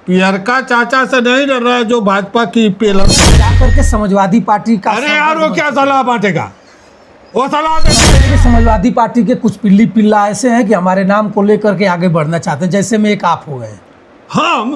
पियरका चाचा से नहीं डर रहा है जो भाजपा की पेलर जाकर के समाजवादी पार्टी का अरे यार वो क्या सलाह बांटेगा, वो सलाह दे। समाजवादी पार्टी के कुछ पिल्ली पिल्ला ऐसे हैं कि हमारे नाम को लेकर के आगे बढ़ना चाहते हैं, जैसे में एक आप हो गए।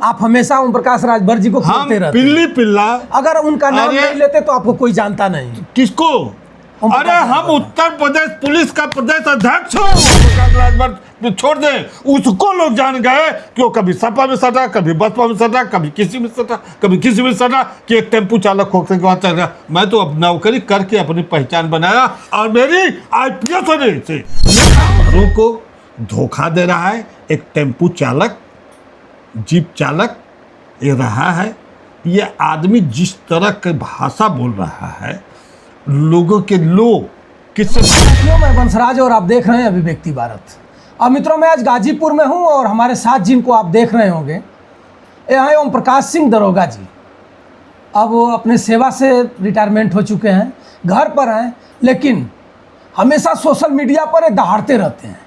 आप हमेशा ओम प्रकाश राजभर जी को खोलते रहते हैं। पिल्ली पिल्ला, अगर उनका नाम नहीं लेते तो आपको कोई जानता नहीं। किसको? अरे हम उत्तर प्रदेश पुलिस का प्रदेश अध्यक्ष हो, प्रकाश राजभर छोड़ दे, उसको लोग जान गए कि वो कभी सपा में सटा, कभी बसपा में सटा, कभी किसी में सटा, कभी किसी में सटा, कि एक टेम्पू चालक होकर के वहां चल रहा। मैं तो अब नौकरी करके अपनी पहचान बनाया और मेरी IPS होने से घरों को धोखा दे रहा है एक टेम्पू चालक, जीप चालक ये रहा है। ये आदमी जिस तरह की भाषा बोल रहा है, लोगों के लोग किससे। मैं बंसराज और आप देख रहे हैं अभिव्यक्ति भारत। अब मित्रों मैं आज गाजीपुर में हूं और हमारे साथ जिनको आप देख रहे होंगे ये हैं ओम प्रकाश सिंह दरोगा जी। अब वो अपने सेवा से रिटायरमेंट हो चुके हैं, घर पर हैं, लेकिन हमेशा सोशल मीडिया पर ये दहाड़ते रहते हैं।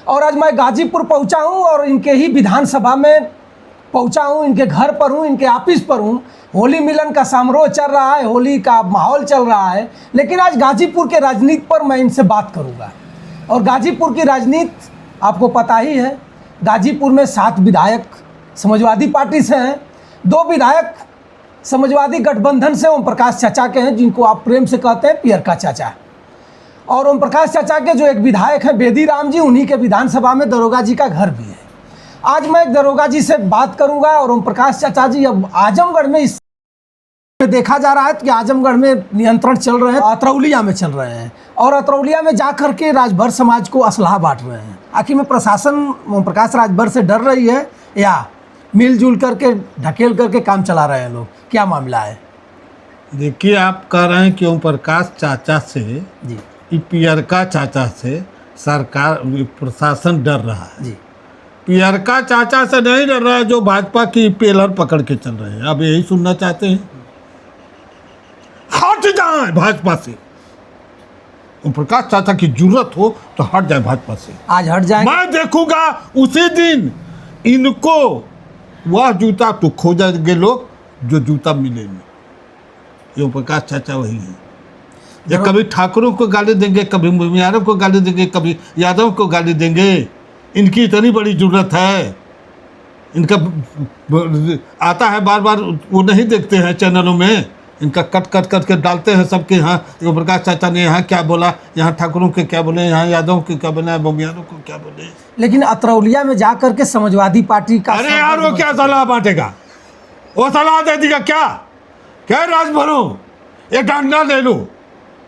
और आज मैं गाजीपुर पहुंचा हूं और इनके ही विधानसभा में पहुंचा हूं, इनके घर पर हूं, इनके ऑफिस पर हूं। होली मिलन का समारोह चल रहा है, होली का माहौल चल रहा है, लेकिन आज गाजीपुर के राजनीति पर मैं इनसे बात करूंगा। और गाजीपुर की राजनीति आपको पता ही है, गाजीपुर में 7 विधायक समाजवादी पार्टी से हैं, 2 विधायक समाजवादी गठबंधन से ओम प्रकाश चाचा के हैं, जिनको आप प्रेम से कहते हैं पियरका चाचा। और ओम प्रकाश चाचा के जो एक विधायक हैं बेदी राम जी, उन्हीं के विधानसभा में दरोगा जी का घर भी है। आज मैं एक दरोगा जी से बात करूंगा। और ओम प्रकाश चाचा जी, अब आजमगढ़ में इस देखा जा रहा है कि आजमगढ़ में नियंत्रण चल रहे हैं, अतरौलिया में चल रहे हैं, और अतरौलिया में जा करके राजभर समाज को असलाह बांट रहे हैं। आखिर में प्रशासन ओम प्रकाश राजभर से डर रही है या मिलजुल करके ढकेल करके काम चला रहे हैं लोग, क्या मामला है? देखिए, आप कह रहे हैं कि ओम प्रकाश चाचा से जी, पियरका चाचा से सरकार प्रशासन डर रहा है। जी, पियरका चाचा से नहीं डर रहा है जो भाजपा की पेलर पकड़ के चल रहे हैं। अब यही सुनना चाहते हैं? हट जाए भाजपा से। ओम प्रकाश चाचा की जरूरत हो तो हट जाए भाजपा से। आज हट जाए। मैं देखूंगा उसी दिन इनको वह जूता तो खोजेंगे लोग जो जूता मिले नहीं। ये ओम प्रकाश चाचा वही है। ये कभी ठाकुरों को गाली देंगे, कभी मुमियारों को गाली देंगे, कभी यादव को गाली देंगे। इनकी इतनी बड़ी जरूरत है, इनका आता है बार बार, वो नहीं देखते हैं चैनलों में, इनका कट कट कट के डालते हैं सबके। यहाँ ओम प्रकाश चाचा ने यहाँ क्या बोला, यहाँ ठाकुरों के क्या बोले, यहाँ यादव के क्या बोले, मुमियारों को क्या बोले। लेकिन अतरौलिया में जा करके समाजवादी पार्टी का, अरे यार वो क्या सलाह बांटेगा, वो सलाह दे देगा क्या? क्या राजभरों एक डंडा ले लो,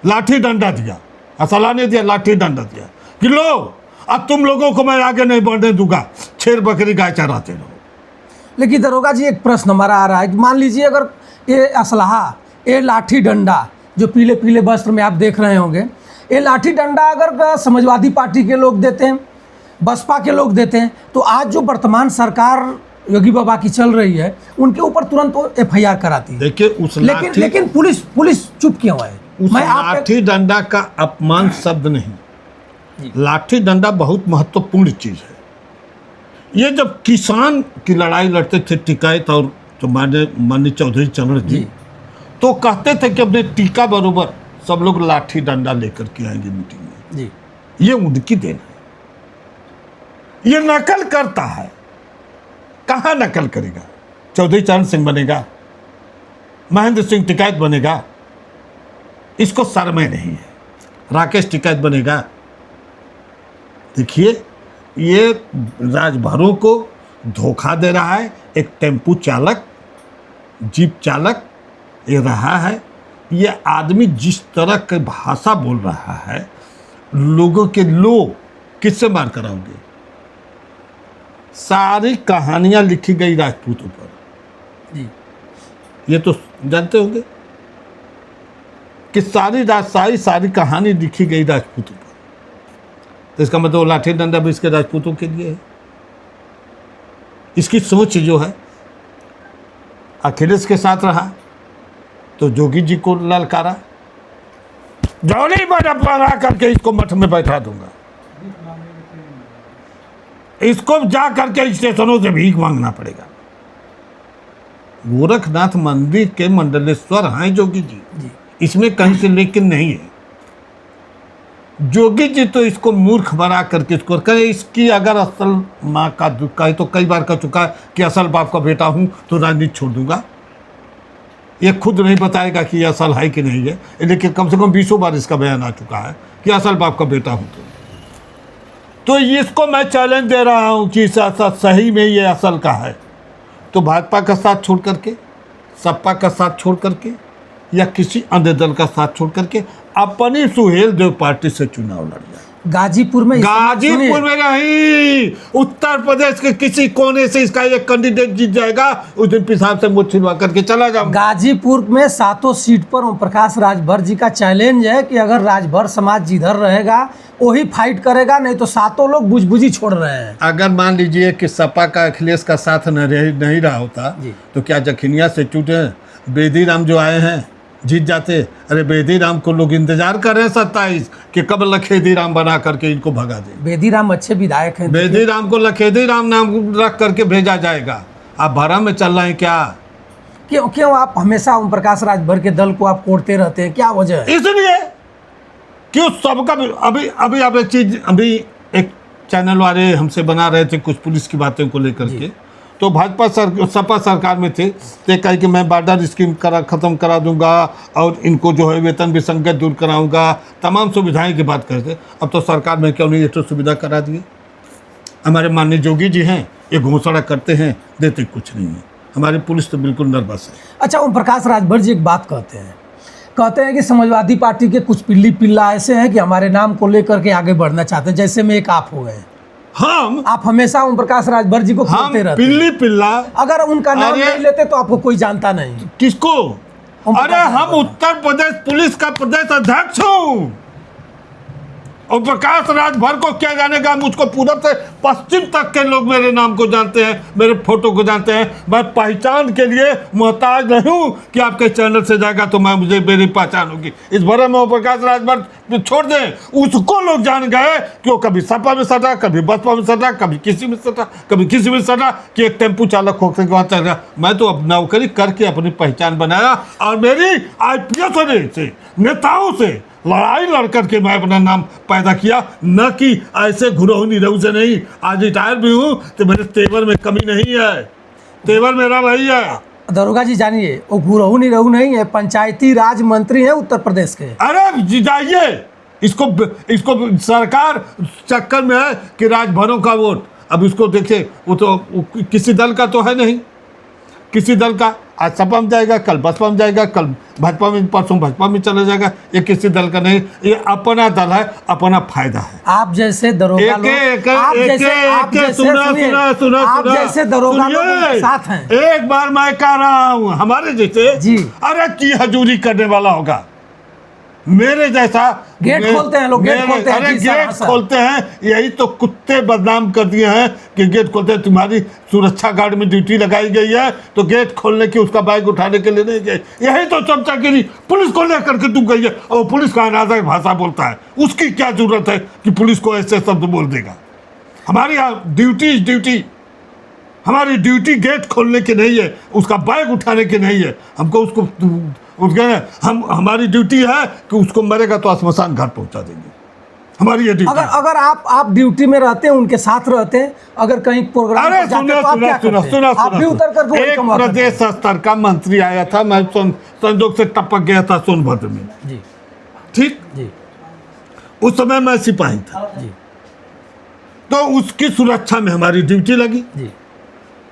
लाठी डंडा दिया, सलाह नहीं दिया, लाठी डंडा दिया कि लो अब तुम लोगों को मैं आगे नहीं बढ़ने दूंगा, शेर बकरी गाय चराते रहो। लेकिन दरोगा जी एक प्रश्न हमारा आ रहा है कि मान लीजिए अगर ये असलाहा, ये लाठी डंडा जो पीले पीले वस्त्र में आप देख रहे होंगे, ये लाठी डंडा अगर समाजवादी पार्टी के लोग देते हैं, बसपा के लोग देते हैं, तो आज जो वर्तमान सरकार योगी बाबा की चल रही है उनके ऊपर तुरंत FIR कराती है। देखिए उस लेकिन पुलिस चुप क्यों है? मैं लाठी डंडा का अपमान शब्द नहीं, लाठी डंडा बहुत महत्वपूर्ण चीज है। ये जब किसान की लड़ाई लड़ते थे टिकायत और जो माननीय चौधरी चरण जी, तो कहते थे कि अपने टीका बरोबर सब लोग लाठी डंडा लेकर के आएंगे मीटिंग में जी। ये उनकी देन है। ये नकल करता है, कहाँ नकल करेगा? चौधरी चरण सिंह बनेगा, महेंद्र सिंह टिकायत बनेगा, इसको शर्म नहीं है। राकेश टिकायत बनेगा। देखिए ये राजभरों को धोखा दे रहा है एक टेम्पू चालक, जीप चालक ये रहा है। ये आदमी जिस तरह की भाषा बोल रहा है, लोगों के लोग किससे मार कराओगे? सारी कहानियां लिखी गई राजपूतों पर जी। ये तो जानते होंगे कि सारी कहानी लिखी गई राजपूतों पर। तो इसका मतलब लाठी डंडा भी इसके राजपूतों के लिए है। इसकी सोच जो है अखिलेश के साथ रहा तो जोगी जी को ललकारा, जौली बड़ा करके इसको मठ में बैठा दूंगा, इसको जा करके स्टेशनों से भीख मांगना पड़ेगा। गोरखनाथ मंदिर के मंडलेश्वर हैं जोगी जी, जी इसमें कहीं से लेकिन नहीं है। जोगी जी तो इसको मूर्ख बना करके इसको कहे, इसकी अगर असल माँ का दुख का है तो कई बार कह चुका है कि असल बाप का बेटा हूं तो राजनीति छोड़ दूंगा। ये खुद नहीं बताएगा कि ये असल है कि नहीं है, लेकिन कम से कम 20 बार इसका बयान आ चुका है कि असल बाप का बेटा हूं। तो इसको मैं चैलेंज दे रहा हूं कि सही में ये असल का है तो भाजपा का साथ छोड़ करके, सपा का साथ छोड़ करके या किसी अन्य दल का साथ छोड़ करके अपनी सुहेल देव पार्टी से चुनाव लड़ जाए। गाजीपुर में गाजीपुर में नहीं, उत्तर प्रदेश के किसी कोने से इसका एक कैंडिडेट जीत जाएगा, उस दिन पेशाब से मुँह छिलवा करके चला जाऊंगा। गाजीपुर में 7 सीट पर ओम प्रकाश राजभर जी का चैलेंज है कि अगर राजभर समाज जिधर रहेगा वही फाइट करेगा, नहीं तो 7 लोग बुझबुझी छोड़ रहे हैं। अगर मान लीजिए कि सपा का अखिलेश का साथ नहीं रहा होता तो क्या जखनिया से टूटे बेदी राम जो आए हैं जीत जाते? अरे बेदी राम को लोग इंतजार कर रहे हैं 27 कि कब लखेदी राम बना करके इनको भगा दे। बेदी राम अच्छे विधायक हैं। बेदी राम को लखेदी राम नाम रख करके भेजा जाएगा। आप भरम में चल रहे हैं क्या? क्यों आप हमेशा ओम प्रकाश राजभर के दल को आप कोड़ते रहते हैं, क्या वजह है? इसलिए क्यों सबका अभी आप एक चीज, अभी एक चैनल वाले हमसे बना रहे थे कुछ पुलिस की बातों को लेकर के, तो भाजपा सपा सरकार में थे तो कहे कि मैं बॉर्डर स्कीम ख़त्म करा दूंगा और इनको जो है वेतन विसंगत दूर कराऊंगा, तमाम सुविधाएं की बात करते। अब तो सरकार में क्यों नहीं ये तो सुविधा करा दिए। हमारे माननीय जोगी जी हैं, ये घोषणा करते हैं, देते कुछ नहीं है। हमारी पुलिस तो बिल्कुल नर्वस है। अच्छा, ओम प्रकाश राजभर जी एक बात कहते हैं कि समाजवादी पार्टी के कुछ पिल्ली पिल्ला ऐसे हैं कि हमारे नाम को लेकर के आगे बढ़ना चाहते हैं, जैसे में एक आप हुए हैं। आप हमेशा ओम प्रकाश राजभर जी को खोलते रहते हैं। पिल्ली पिल्ला, अगर उनका नाम नहीं लेते तो आपको कोई जानता नहीं। किसको? अरे हम उत्तर प्रदेश पुलिस का प्रदेश अध्यक्ष हूँ। ओम प्रकाश राजभर को क्या जानेगा? मुझको पूरब से पश्चिम तक के लोग मेरे नाम को जानते हैं, मेरे फोटो को जानते हैं। मैं पहचान के लिए मोहताज नहीं हूँ कि आपके चैनल से जाएगा तो मुझे मेरी पहचान होगी। इस भरे में ओम प्रकाश राजभर छोड़ दें, उसको लोग जान गए कि वो कभी सपा में सटा, कभी बसपा में सटा, कभी किसी में सटा, कभी किसी में सटा, कि एक टेम्पू चालक होकर के वहाँ चल रहा। मैं तो अब नौकरी करके अपनी पहचान बनाया और मेरी IPS से नेताओं से लड़ाई लड़ करके मैं अपना नाम पैदा किया, न कि ऐसे घुरहु निरहु से नहीं। आज रिटायर भी हूँ तो मेरे तेवर में कमी नहीं है, तेवर मेरा वही है। दरोगा जी जानिए, वो घुरहु निरहु नहीं है, पंचायती राज मंत्री हैं उत्तर प्रदेश के। अरे जाइए, इसको सरकार चक्कर में है कि राजभरों का वोट। अब इसको देखिए, वो तो किसी दल का तो है नहीं, किसी दल का। आज सपा में जाएगा, कल बसपा में जाएगा, कल भाजपा में, परसों भाजपा में चला जाएगा। ये किसी दल का नहीं, ये अपना दल है, अपना फायदा है। आप जैसे दरोगा लोग साथ हैं। एक बार मैं कह रहा हूँ, हमारे जैसे जी, अरे की हजूरी करने वाला होगा, मेरे जैसा गेट खोलते हैं लोग, गेट खोलते हैं। अरे गेट खोलते हैं, यही तो कुत्ते बदनाम कर दिए हैं कि गेट खोलते हैं। तुम्हारी सुरक्षा गार्ड में ड्यूटी लगाई गई है तो गेट खोलने की, उसका बैग उठाने के लिए नहीं गए। यही तो चमचागिरी पुलिस को लेकर के तुम गई है। और पुलिस का अनादर भाषा बोलता है, उसकी क्या जरूरत है कि पुलिस को ऐसे शब्द बोल देगा? हमारी यहाँ ड्यूटी, हमारी ड्यूटी गेट खोलने की नहीं है, उसका बैग उठाने की नहीं है। हमको हमारी ड्यूटी है कि उसको मरेगा तो श्मशान घाट पहुंचा देंगे। हमारी ये ड्यूटी। अगर आप ड्यूटी में रहते हैं, उनके साथ रहते हैं, अगर कहीं प्रोग्राम अरे सुनो, एक प्रदेश स्तर का मंत्री आया था, मैं संजोग से टपक गया था सोनभद्र में जी, ठीक जी, उस समय मैं सिपाही था जी, तो उसकी सुरक्षा में हमारी ड्यूटी लगी जी,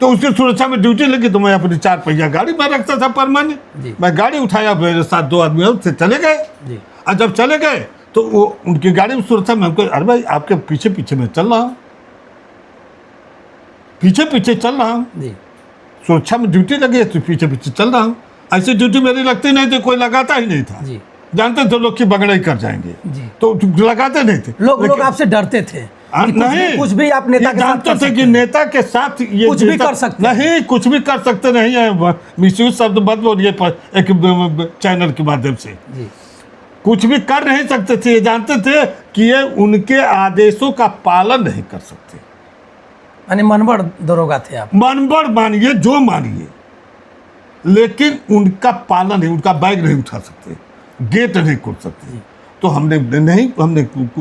तो उसकी सुरक्षा में ड्यूटी लगी तो मैं अपनी 4 पहिया गाड़ी में रखता था परमानेंट। मैं गाड़ी उठाया, मेरे साथ 2 आदमी से चले गए। और जब चले गए तो वो उनकी गाड़ी में सुरक्षा में हमको, अरे भाई आपके पीछे पीछे मैं चल रहा हूँ, पीछे चल रहा हूँ, सुरक्षा में ड्यूटी लगी है तो पीछे चल रहा हूँ। ऐसी ड्यूटी मेरी लगती नहीं थी, कोई लगाता ही नहीं था। जानते थे लोग की बगड़ाई कर जाएंगे तो लगाते नहीं थे। लोग आपसे डरते थे नहीं, कुछ भी आप नेता जानते थे कि नेता के साथ ये कुछ भी कर सकते नहीं, कुछ भी कर सकते नहीं है। मिसयूज शब्द मत बोलिए एक चैनल के माध्यम से, कुछ भी कर नहीं सकते थे। ये जानते थे कि ये उनके आदेशों का पालन नहीं कर सकते। यानी मनबड़ दरोगा थे आप। मनबड़ मानिए, जो मानिए, लेकिन उनका पालन है, उनका बैग नहीं उठा सकते, गेट नहीं खोल सकते। तो हमने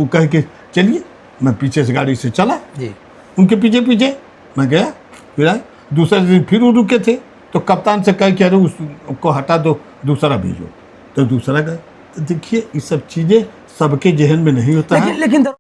कह के चलिए, मैं पीछे से गाड़ी से चला जी उनके पीछे पीछे मैं गया, फिर आए। दूसरे दिन फिर वो रुके थे, तो कप्तान से कह के अरे उसको हटा दो, दूसरा भेजो, तो दूसरा गए। तो देखिए ये सब चीज़ें सबके जहन में नहीं होता है। लेकिन